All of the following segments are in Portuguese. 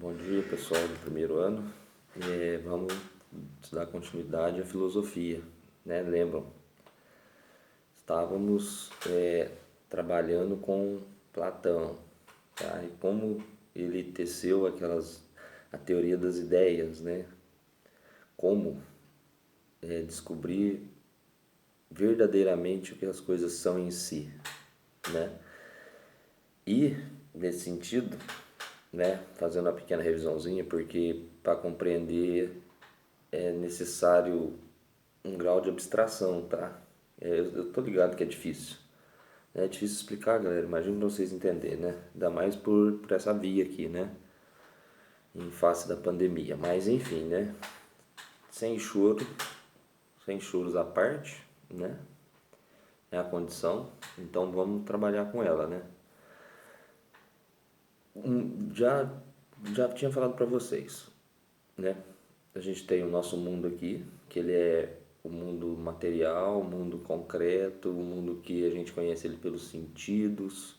Bom dia, pessoal do primeiro ano. Vamos dar continuidade à filosofia, né? Lembram? Estávamos trabalhando com Platão, tá? E como ele teceu a teoria das ideias, né? Como descobrir verdadeiramente o que as coisas são em si, né? E, nesse sentido, né, fazendo uma pequena revisãozinha, porque para compreender é necessário um grau de abstração, tá? Eu tô ligado que é difícil. É difícil explicar, galera. Imagina pra vocês entenderem, né? Ainda mais por essa via aqui, né? Em face da pandemia. Mas enfim, né? Sem choro, sem choros à parte, né? É a condição. Então vamos trabalhar com ela, né? Já, já tinha falado para vocês, né? A gente tem o nosso mundo aqui, que ele é o mundo material, o mundo concreto, o mundo que a gente conhece ele pelos sentidos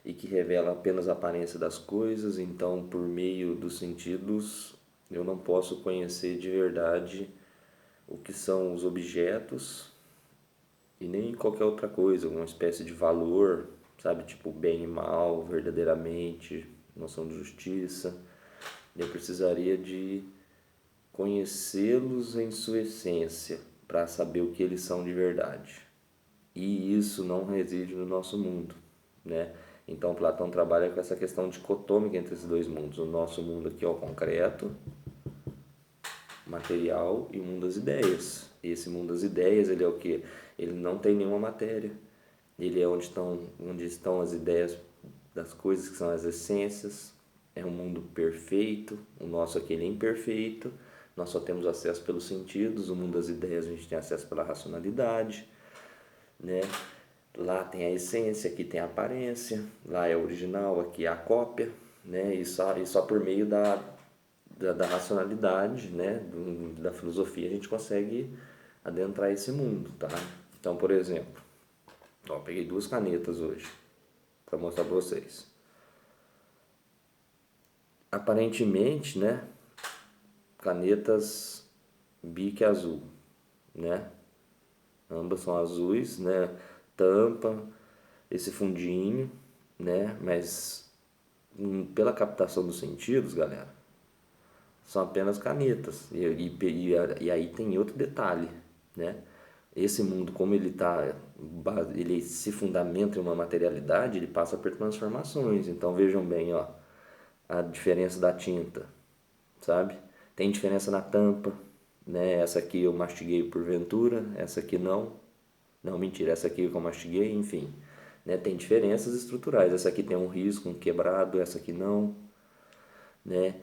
e que revela apenas a aparência das coisas. Então, por meio dos sentidos, eu não posso conhecer de verdade o que são os objetos e nem qualquer outra coisa, uma espécie de valor, sabe? Tipo bem e mal, verdadeiramente, noção de justiça. Eu precisaria de conhecê-los em sua essência para saber o que eles são de verdade. E isso não reside no nosso mundo, né? Então Platão trabalha com essa questão dicotômica entre esses dois mundos. O nosso mundo aqui é o concreto, material, e o mundo das ideias. E esse mundo das ideias, ele é o que? Ele não tem nenhuma matéria. Ele é onde estão as ideias das coisas que são as essências. É um mundo perfeito. O nosso aqui ele é imperfeito. Nós só temos acesso pelos sentidos. O mundo das ideias a gente tem acesso pela racionalidade, né? Lá tem a essência, aqui tem a aparência. Lá é o original, aqui é a cópia, né? E só por meio da racionalidade, né? Da filosofia a gente consegue adentrar esse mundo, tá? Então, por exemplo, ó, peguei duas canetas hoje para mostrar para vocês. Aparentemente, né? Canetas Bic azul, né? Ambas são azuis, né? Tampa, esse fundinho, né? Mas pela captação dos sentidos, galera, são apenas canetas. E aí tem outro detalhe, né? Esse mundo, como ele se fundamenta em uma materialidade, ele passa por transformações. Então vejam bem, ó, a diferença da tinta, sabe? Tem diferença na tampa, né? Essa aqui eu mastiguei porventura, essa aqui não. Não, mentira, essa aqui eu mastiguei, enfim. Né? Tem diferenças estruturais. Essa aqui tem um risco, um quebrado, essa aqui não, né?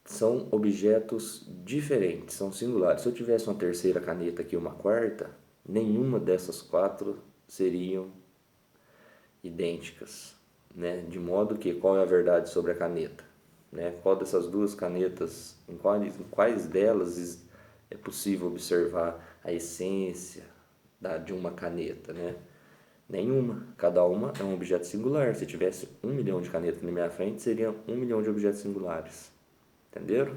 São objetos diferentes, são singulares. Se eu tivesse uma terceira caneta aqui e uma quarta, nenhuma dessas quatro seriam idênticas, né? De modo que qual é a verdade sobre a caneta, né? Qual dessas duas canetas, em quais delas é possível observar a essência de uma caneta, né? Nenhuma. Cada uma é um objeto singular. Se tivesse 1 milhão de canetas na minha frente, seriam 1 milhão de objetos singulares. Entenderam?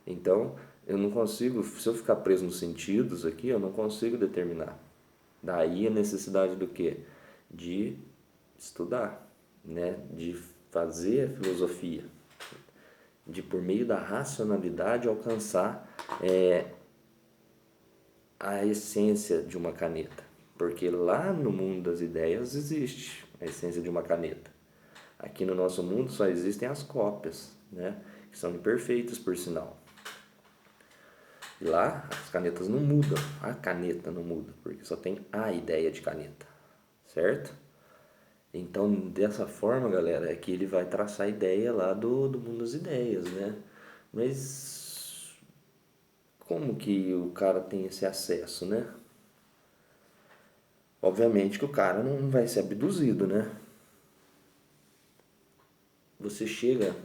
Então, eu não consigo, se eu ficar preso nos sentidos aqui, eu não consigo determinar. Daí a necessidade do quê? De estudar, né? De fazer a filosofia, de por meio da racionalidade alcançar a essência de uma caneta. Porque lá no mundo das ideias existe a essência de uma caneta. Aqui no nosso mundo só existem as cópias, né? Que são imperfeitas, por sinal. E lá as canetas não mudam, a caneta não muda, porque só tem a ideia de caneta, certo? Então, dessa forma, galera, é que ele vai traçar a ideia lá do mundo das ideias, né? Mas como que o cara tem esse acesso, né? Obviamente que o cara não vai ser abduzido, né? Você chega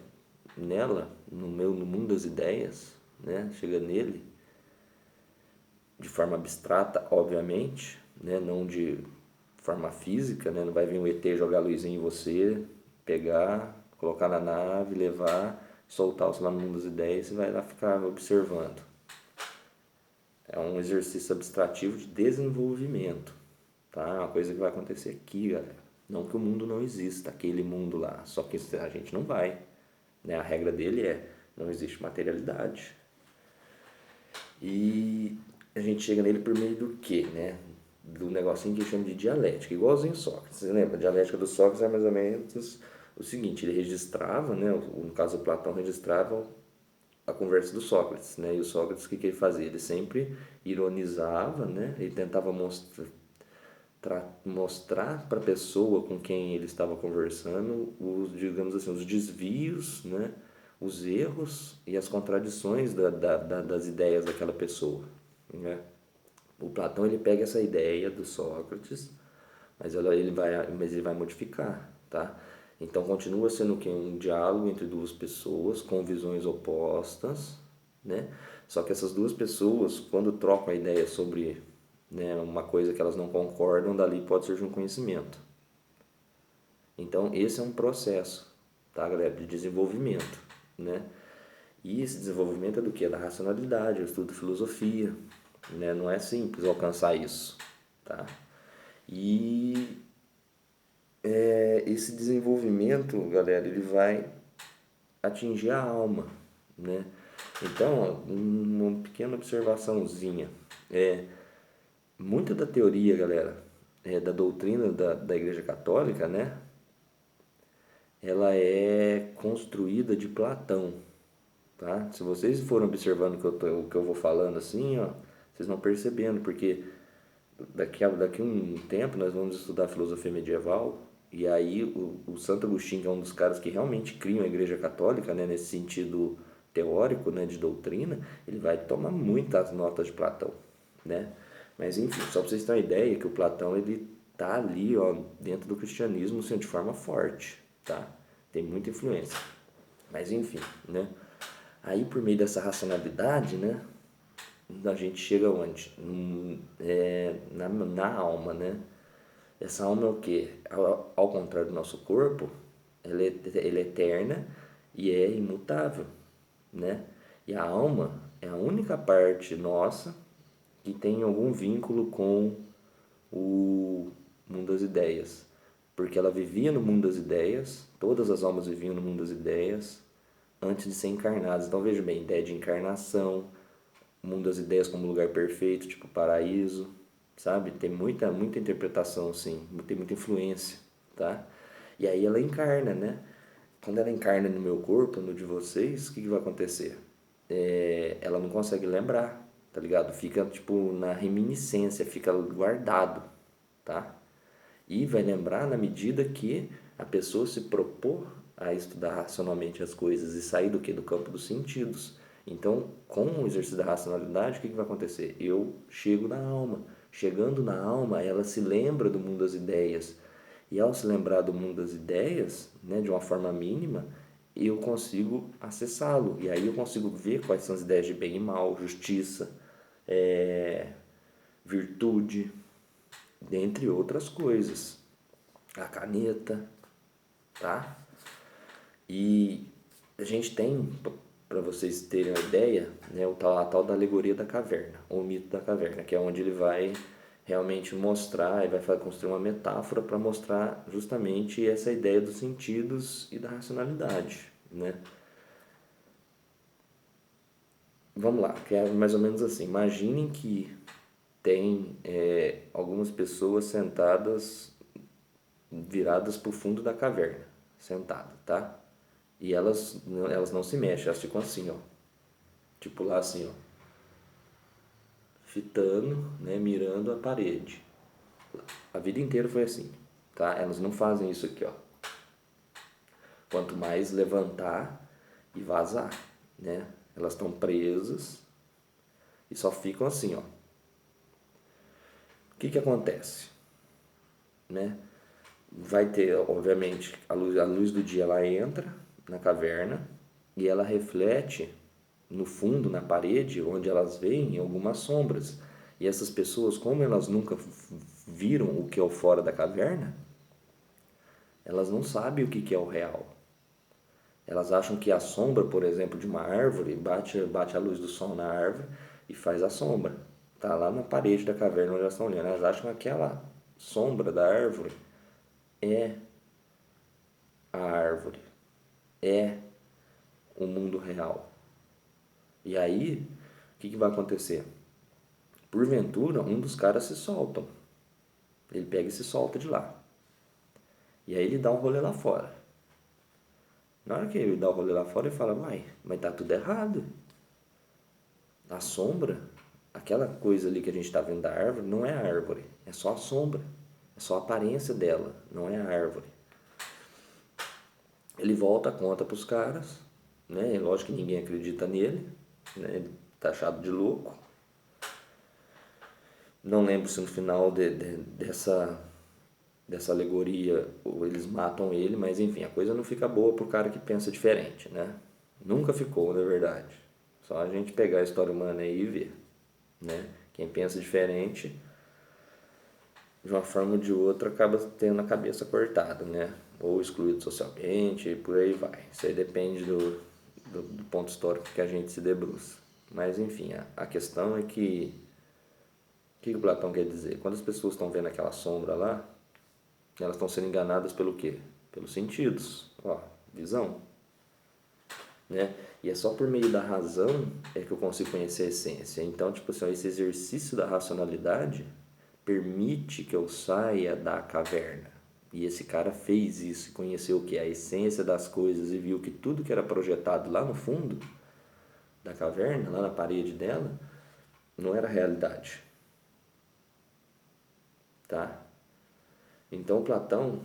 nela, no mundo das ideias, né? Chega nele de forma abstrata, obviamente, né? Não de forma física, né? Não vai vir um ET jogar luzinha em você, pegar, colocar na nave, levar, soltar você lá no mundo das ideias e você vai lá ficar observando. É um exercício abstrativo de desenvolvimento, tá? É uma coisa que vai acontecer aqui, galera. Não que o mundo não exista, aquele mundo lá, só que a gente não vai, né? A regra dele é, não existe materialidade. E a gente chega nele por meio do quê, né? Do negocinho que chama de dialética, igualzinho Sócrates. Você lembra? A dialética do Sócrates é mais ou menos o seguinte, ele registrava, né? No caso do Platão, registrava a conversa do Sócrates, né? E o Sócrates, o que ele fazia? Ele sempre ironizava, né? Ele tentava mostrar para a pessoa com quem ele estava conversando os, digamos assim, os desvios, né? Os erros e as contradições das ideias daquela pessoa, né? O Platão ele pega essa ideia do Sócrates, mas ele vai modificar, tá? Então continua sendo que um diálogo entre duas pessoas com visões opostas, né? Só que essas duas pessoas, quando trocam a ideia sobre, né, uma coisa que elas não concordam, dali pode surgir um conhecimento. Então esse é um processo, tá, galera, de desenvolvimento, né? E esse desenvolvimento é do que? Da racionalidade, eu estudo filosofia, né? Não é simples alcançar isso, tá? E esse desenvolvimento, galera, ele vai atingir a alma, né? Então, uma pequena observaçãozinha. Muita da teoria, galera, da doutrina da Igreja Católica, né? Ela é construída de Platão, tá? Se vocês forem observando o que eu vou falando assim, ó, vocês vão percebendo, porque daqui a um tempo nós vamos estudar filosofia medieval e aí o Santo Agostinho, que é um dos caras que realmente criam a Igreja Católica, né, nesse sentido teórico, né, de doutrina, ele vai tomar muitas notas de Platão, né? Mas enfim, só para vocês terem uma ideia que o Platão ele tá ali, ó, dentro do cristianismo, assim, de forma forte, tá? Tem muita influência. Mas enfim, né? Aí por meio dessa racionalidade, né, a gente chega onde? Na alma, né? Essa alma é o quê? Ao contrário do nosso corpo, ela é eterna e é imutável, né? E a alma é a única parte nossa que tem algum vínculo com o mundo das ideias. Porque ela vivia no mundo das ideias, todas as almas viviam no mundo das ideias antes de ser encarnadas. Então veja bem, ideia de encarnação, o mundo das ideias como lugar perfeito, tipo paraíso, sabe? Tem muita interpretação, assim, tem muita influência, tá? E aí ela encarna, né? Quando ela encarna no meu corpo, no de vocês, o que vai acontecer? Ela não consegue lembrar, tá ligado? Fica, tipo, na reminiscência, fica guardado, tá? E vai lembrar na medida que a pessoa se propor a estudar racionalmente as coisas e sair do que? Do campo dos sentidos. Então, com o exercício da racionalidade, o que vai acontecer? Eu chego na alma. Chegando na alma, ela se lembra do mundo das ideias. E ao se lembrar do mundo das ideias, né, de uma forma mínima, eu consigo acessá-lo. E aí eu consigo ver quais são as ideias de bem e mal, justiça, virtude, dentre outras coisas. A caneta, tá? E a gente tem, para vocês terem uma ideia, né, a tal da alegoria da caverna, ou o mito da caverna, que é onde ele vai realmente mostrar e vai construir uma metáfora para mostrar justamente essa ideia dos sentidos e da racionalidade, né? Vamos lá, que é mais ou menos assim. Imaginem que tem algumas pessoas sentadas, viradas para o fundo da caverna, sentadas, tá? E elas não se mexem, elas ficam assim, ó. Tipo lá assim, ó. Fitando, né? Mirando a parede. A vida inteira foi assim, tá? Elas não fazem isso aqui, ó. Quanto mais levantar e vazar, né? Elas estão presas e só ficam assim, ó. O que acontece, né? Vai ter, obviamente, a luz do dia ela entra na caverna e ela reflete no fundo, na parede, onde elas veem algumas sombras. E essas pessoas, como elas nunca viram o que é o fora da caverna, elas não sabem o que é o real. Elas acham que a sombra, por exemplo, de uma árvore, bate a luz do sol na árvore e faz a sombra. Tá lá na parede da caverna onde elas estão olhando. Elas acham que aquela sombra da árvore é a árvore, é o mundo real. E aí, o que vai acontecer? Porventura, um dos caras se soltam. Ele pega e se solta de lá. E aí ele dá um rolê lá fora. Na hora que ele dá o rolê lá fora, ele fala, uai, mas tá tudo errado. A sombra, aquela coisa ali que a gente está vendo da árvore, não é a árvore, é só a sombra. É só a aparência dela, não é a árvore. Ele volta, conta para os caras, né? É lógico que ninguém acredita nele, né? Ele tá achado de louco. Não lembro se no final dessa alegoria eles matam ele, mas enfim, a coisa não fica boa pro cara que pensa diferente, né? Nunca ficou, na verdade. Só a gente pegar a história humana aí e ver, né? Quem pensa diferente, de uma forma ou de outra, acaba tendo a cabeça cortada, né? Ou excluído socialmente, e por aí vai. Isso aí depende do ponto histórico que a gente se debruça. Mas enfim, a questão é que o que o Platão quer dizer? Quando as pessoas estão vendo aquela sombra lá, elas estão sendo enganadas pelo quê? Pelos sentidos. Ó, visão. Né? E é só por meio da razão é que eu consigo conhecer a essência. Então, tipo assim, esse exercício da racionalidade permite que eu saia da caverna. E esse cara fez isso, conheceu o que é a essência das coisas e viu que tudo que era projetado lá no fundo da caverna, lá na parede dela, não era realidade. Tá? Então, Platão,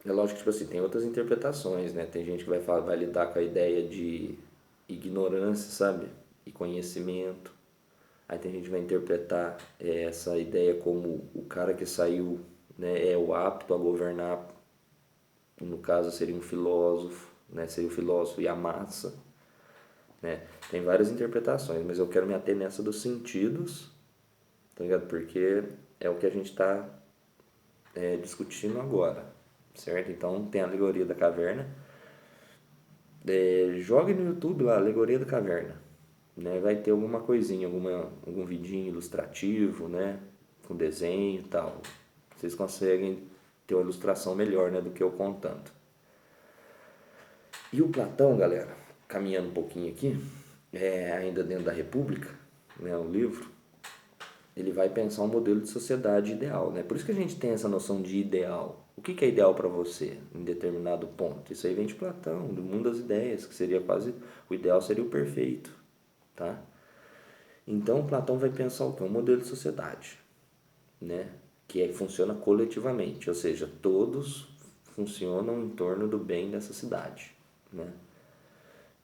é lógico que tipo assim, tem outras interpretações, né? Tem gente que vai lidar com a ideia de ignorância, sabe? E conhecimento. Aí tem gente que vai interpretar essa ideia como o cara que saiu, né, é o apto a governar, no caso seria um filósofo, né? Seria o filósofo e a massa, né? Tem várias interpretações, mas eu quero me ater nessa dos sentidos, tá ligado? Porque é o que a gente está discutindo agora, certo? Então tem a alegoria da caverna. Jogue no YouTube lá, alegoria da caverna, né? Vai ter alguma coisinha, algum vidinho ilustrativo, né? Com desenho e tal. Vocês conseguem ter uma ilustração melhor, né, do que eu contando. E o Platão, galera, caminhando um pouquinho aqui, ainda dentro da República, né, o livro, ele vai pensar um modelo de sociedade ideal, né? Por isso que a gente tem essa noção de ideal. O que é ideal para você em determinado ponto? Isso aí vem de Platão, do mundo das ideias, que seria quase o ideal seria o perfeito, tá? Então Platão vai pensar o que? Um modelo de sociedade, né? Que funciona coletivamente, ou seja, todos funcionam em torno do bem dessa cidade, né?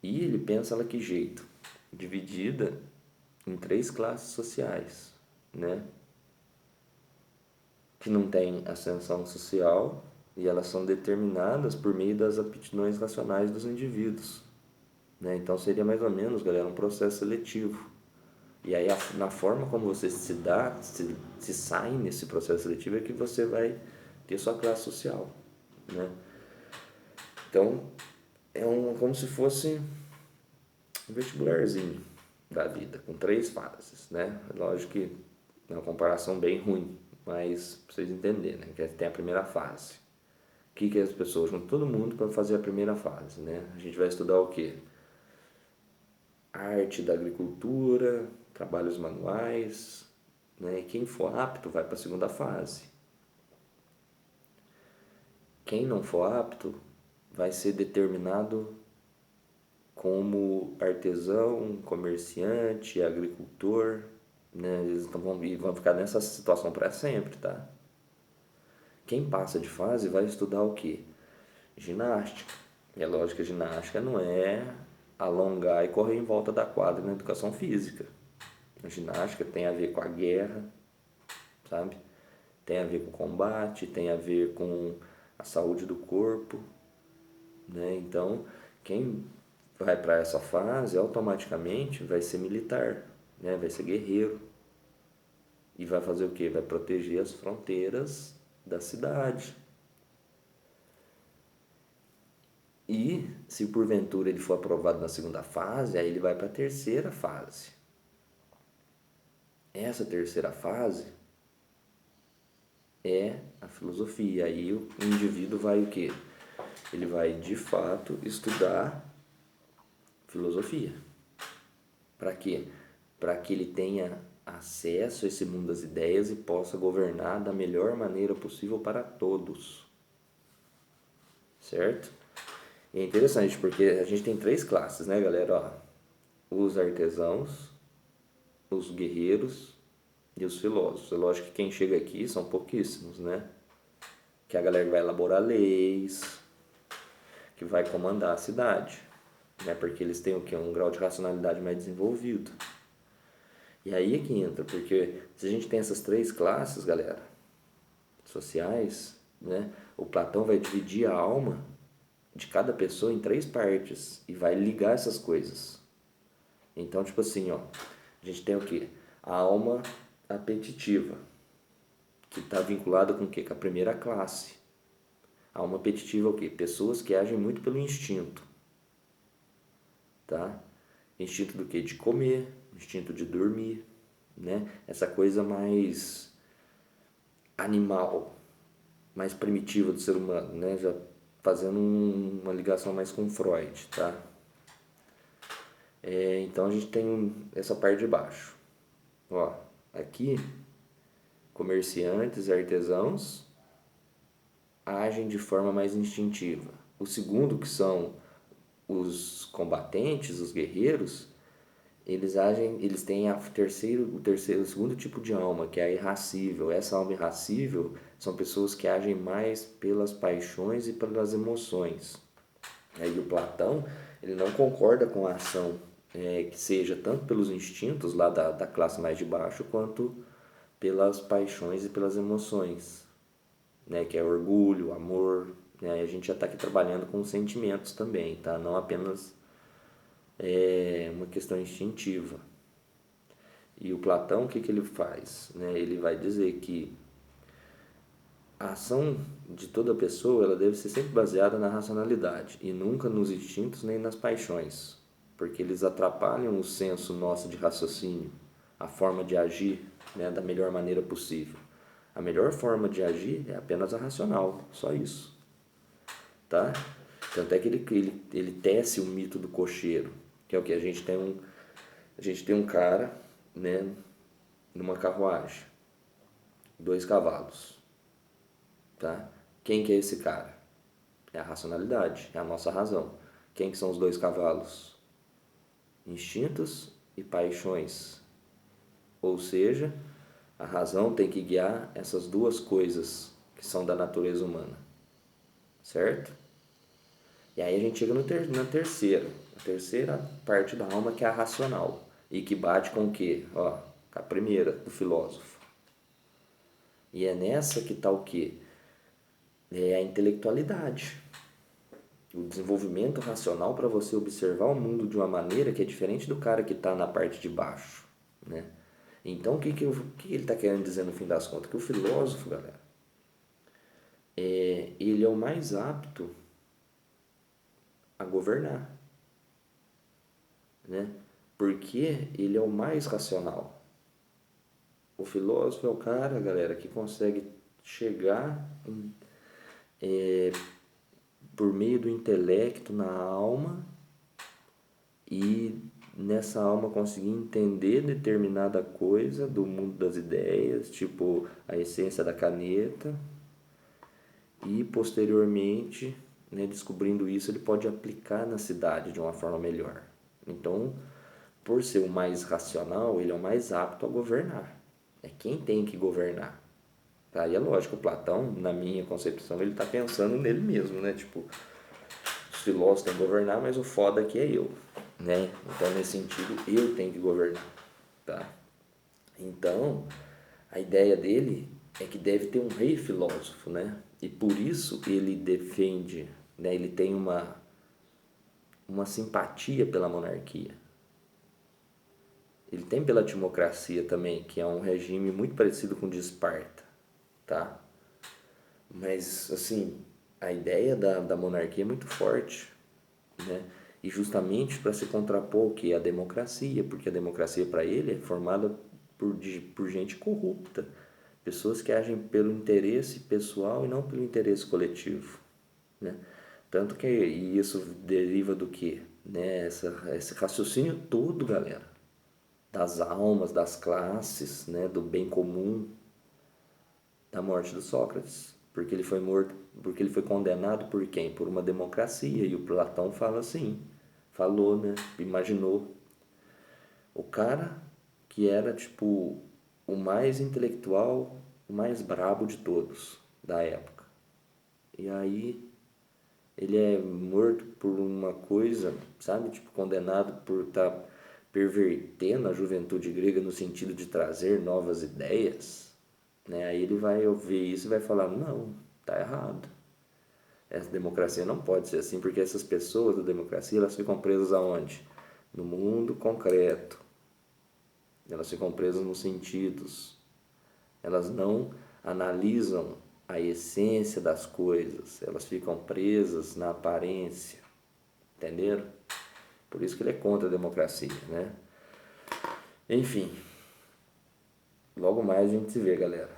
E ele pensa ela que jeito? Dividida em 3 classes sociais, né? Que não têm ascensão social e elas são determinadas por meio das aptidões racionais dos indivíduos, né? Então seria mais ou menos, galera, um processo seletivo. E aí na forma como você se sai nesse processo seletivo é que você vai ter sua classe social, né? Então como se fosse um vestibularzinho da vida, com 3 fases, né? Lógico que é uma comparação bem ruim, mas pra vocês entenderem, né? Que tem a primeira fase. O que as pessoas juntam todo mundo para fazer a primeira fase, né? A gente vai estudar o quê? Arte da agricultura, trabalhos manuais, né? E quem for apto vai para a segunda fase. Quem não for apto vai ser determinado como artesão, comerciante, agricultor, né? Eles vão ficar nessa situação para sempre, tá? Quem passa de fase vai estudar o quê? Ginástica. E é lógico que a ginástica não é alongar e correr em volta da quadra na educação física. A ginástica tem a ver com a guerra, sabe? Tem a ver com o combate, tem a ver com a saúde do corpo, né? Então, quem vai para essa fase automaticamente vai ser militar, né? Vai ser guerreiro. E vai fazer o quê? Vai proteger as fronteiras da cidade. E se porventura ele for aprovado na segunda fase, aí ele vai para a terceira fase. Essa terceira fase é a filosofia. Aí o indivíduo vai o quê? Ele vai de fato estudar filosofia. Para quê? Para que ele tenha acesso a esse mundo das ideias e possa governar da melhor maneira possível para todos. Certo? E é interessante porque a gente tem 3 classes, né, galera? Ó, os artesãos, os guerreiros e os filósofos. É lógico que quem chega aqui são pouquíssimos, né? Que é a galera que vai elaborar leis, que vai comandar a cidade, né? Porque eles têm o quê? Um grau de racionalidade mais desenvolvido. E aí é que entra, porque se a gente tem essas 3 classes, galera, sociais, né? O Platão vai dividir a alma de cada pessoa em 3 partes e vai ligar essas coisas. Então, tipo assim, ó, a gente tem o quê? A alma apetitiva, que está vinculada com o quê? Com a primeira classe. A alma apetitiva é o quê? Pessoas que agem muito pelo instinto, tá? Instinto do quê? De comer, instinto de dormir, né? Essa coisa mais animal, mais primitiva do ser humano, né? Já fazendo uma ligação mais com Freud, tá? Então a gente tem essa parte de baixo. Ó, aqui, comerciantes e artesãos agem de forma mais instintiva. O segundo, que são os combatentes, os guerreiros, eles têm o segundo tipo de alma, que é a irracível. Essa alma irracível são pessoas que agem mais pelas paixões e pelas emoções. Aí o Platão, ele não concorda com a ação que seja tanto pelos instintos lá da classe mais de baixo, quanto pelas paixões e pelas emoções, né, que é orgulho, amor, né, a gente já está aqui trabalhando com sentimentos também, tá? Não apenas uma questão instintiva. E o Platão, o que, que ele faz? Né? Ele vai dizer que a ação de toda pessoa ela deve ser sempre baseada na racionalidade e nunca nos instintos nem nas paixões, porque eles atrapalham o senso nosso de raciocínio, a forma de agir, né, da melhor maneira possível. A melhor forma de agir é apenas a racional, só isso. Tá? Tanto é que ele tece o mito do cocheiro, que é o que? A gente tem um cara, né, numa carruagem, 2 cavalos. Tá? Quem que é esse cara? É a racionalidade, é a nossa razão. Quem que são os 2 cavalos? Instintos e paixões. Ou seja, a razão tem que guiar essas 2 coisas que são da natureza humana. Certo? E aí a gente chega na terceira parte da alma, que é a racional. E que bate com o quê? Ó, com a primeira, do filósofo. E é nessa que está o quê? É a intelectualidade. O desenvolvimento racional para você observar o mundo de uma maneira que é diferente do cara que está na parte de baixo, né? Então, o que ele está querendo dizer no fim das contas? Que o filósofo, galera, ele é o mais apto a governar, né? Porque ele é o mais racional. O filósofo é o cara, galera, que consegue chegar por meio do intelecto na alma e nessa alma conseguir entender determinada coisa do mundo das ideias, tipo a essência da caneta, e posteriormente, né, descobrindo isso, ele pode aplicar na cidade de uma forma melhor. Então, por ser o mais racional, ele é o mais apto a governar. É quem tem que governar. Aí é lógico, o Platão, na minha concepção, ele está pensando nele mesmo, né? Tipo, os filósofos têm que governar, mas o foda aqui é eu, né? Então, nesse sentido, eu tenho que governar, tá? Então, a ideia dele é que deve ter um rei filósofo, né? E por isso ele defende, né? Ele tem uma simpatia pela monarquia. Ele tem pela timocracia também, que é um regime muito parecido com o de Esparta, tá? Mas, assim, a ideia da monarquia é muito forte, né? E justamente para se contrapor o que? A democracia, porque a democracia para ele é formada por gente corrupta, pessoas que agem pelo interesse pessoal e não pelo interesse coletivo, né? Tanto que e isso deriva do que, né? Esse raciocínio todo, galera, das almas, das classes, né? Do bem comum, da morte do Sócrates, porque ele foi morto, porque ele foi condenado por quem? Por uma democracia. E o Platão fala assim, falou, né? Imaginou o cara que era tipo o mais intelectual, o mais brabo de todos da época. E aí ele é morto por uma coisa, sabe? Tipo, condenado por estar pervertendo a juventude grega no sentido de trazer novas ideias, né? Aí ele vai ouvir isso e vai falar, não, tá errado. Essa democracia não pode ser assim, porque essas pessoas da democracia, elas ficam presas aonde? No mundo concreto. Elas ficam presas nos sentidos. Elas não analisam a essência das coisas. Elas ficam presas na aparência. Entenderam? Por isso que ele é contra a democracia, né? Enfim, logo mais a gente se vê, galera.